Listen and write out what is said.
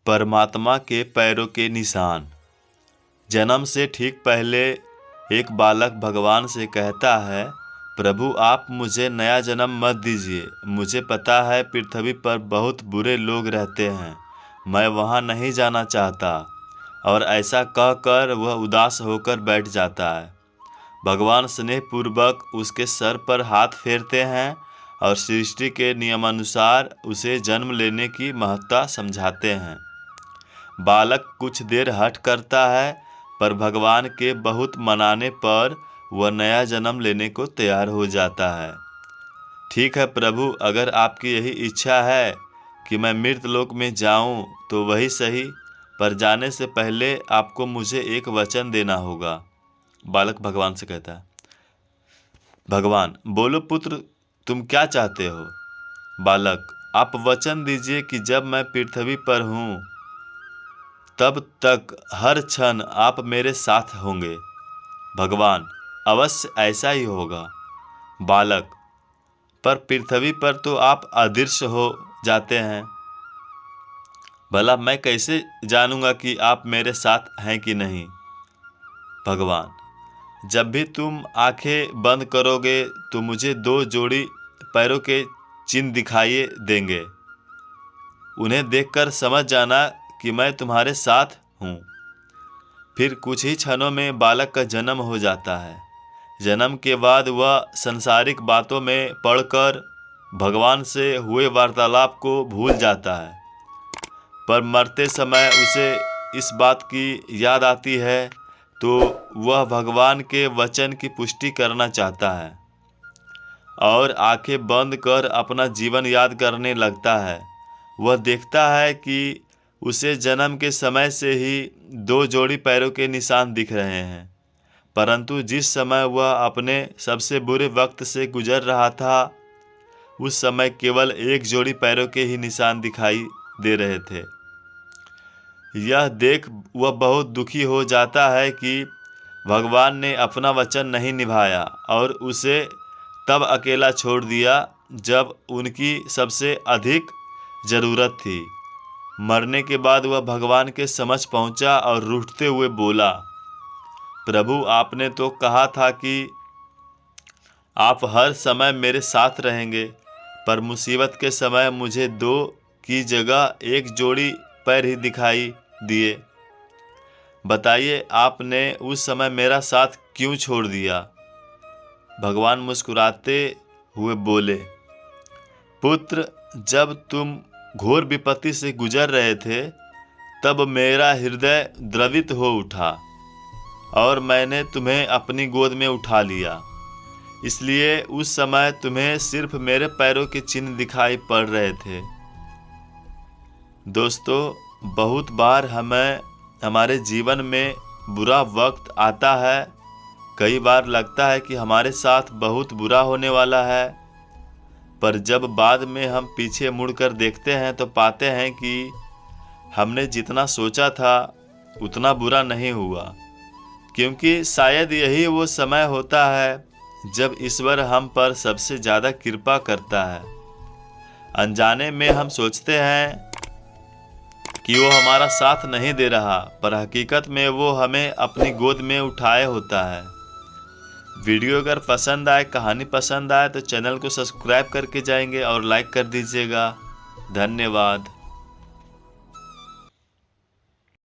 परमात्मा के पैरों के निशान। जन्म से ठीक पहले एक बालक भगवान से कहता है, प्रभु आप मुझे नया जन्म मत दीजिए। मुझे पता है पृथ्वी पर बहुत बुरे लोग रहते हैं, मैं वहाँ नहीं जाना चाहता। और ऐसा कहकर वह उदास होकर बैठ जाता है। भगवान स्नेहपूर्वक उसके सर पर हाथ फेरते हैं और सृष्टि के नियमानुसार उसे जन्म लेने की महत्ता समझाते हैं। बालक कुछ देर हठ करता है, पर भगवान के बहुत मनाने पर वह नया जन्म लेने को तैयार हो जाता है। ठीक है प्रभु, अगर आपकी यही इच्छा है कि मैं मृतलोक में जाऊं तो वही सही, पर जाने से पहले आपको मुझे एक वचन देना होगा। बालक भगवान से कहता है। भगवान, बोलो पुत्र, तुम क्या चाहते हो? बालक, आप वचन दीजिए कि जब मैं पृथ्वी पर हूँ तब तक हर क्षण आप मेरे साथ होंगे। भगवान, अवश्य ऐसा ही होगा। बालक, पर पृथ्वी पर तो आप अदृश्य हो जाते हैं। भला मैं कैसे जानूंगा कि आप मेरे साथ हैं कि नहीं? भगवान, जब भी तुम आंखें बंद करोगे तो मुझे 2 जोड़ी पैरों के चिन्ह दिखाई देंगे। उन्हें देखकर समझ जाना कि मैं तुम्हारे साथ हूँ। फिर कुछ ही क्षणों में बालक का जन्म हो जाता है। जन्म के बाद वह संसारिक बातों में पड़कर भगवान से हुए वार्तालाप को भूल जाता है, पर मरते समय उसे इस बात की याद आती है तो वह भगवान के वचन की पुष्टि करना चाहता है और आंखें बंद कर अपना जीवन याद करने लगता है। वह देखता है कि उसे जन्म के समय से ही 2 जोड़ी पैरों के निशान दिख रहे हैं, परंतु जिस समय वह अपने सबसे बुरे वक्त से गुजर रहा था उस समय केवल 1 जोड़ी पैरों के ही निशान दिखाई दे रहे थे। यह देख वह बहुत दुखी हो जाता है कि भगवान ने अपना वचन नहीं निभाया और उसे तब अकेला छोड़ दिया जब उनकी सबसे अधिक ज़रूरत थी। मरने के बाद वह भगवान के समक्ष पहुंचा और रूठते हुए बोला, प्रभु आपने तो कहा था कि आप हर समय मेरे साथ रहेंगे, पर मुसीबत के समय मुझे 2 की जगह 1 जोड़ी पैर ही दिखाई दिए। बताइए आपने उस समय मेरा साथ क्यों छोड़ दिया? भगवान मुस्कुराते हुए बोले, पुत्र, जब तुम घोर विपत्ति से गुजर रहे थे तब मेरा हृदय द्रवित हो उठा और मैंने तुम्हें अपनी गोद में उठा लिया। इसलिए उस समय तुम्हें सिर्फ मेरे पैरों के चिन्ह दिखाई पड़ रहे थे। दोस्तों, बहुत बार हमें हमारे जीवन में बुरा वक्त आता है। कई बार लगता है कि हमारे साथ बहुत बुरा होने वाला है, पर जब बाद में हम पीछे मुड़कर देखते हैं तो पाते हैं कि हमने जितना सोचा था उतना बुरा नहीं हुआ, क्योंकि शायद यही वो समय होता है जब ईश्वर हम पर सबसे ज़्यादा कृपा करता है। अनजाने में हम सोचते हैं कि वो हमारा साथ नहीं दे रहा, पर हकीकत में वो हमें अपनी गोद में उठाए होता है। वीडियो अगर पसंद आए, कहानी पसंद आए तो चैनल को सब्सक्राइब करके जाएंगे और लाइक कर दीजिएगा। धन्यवाद।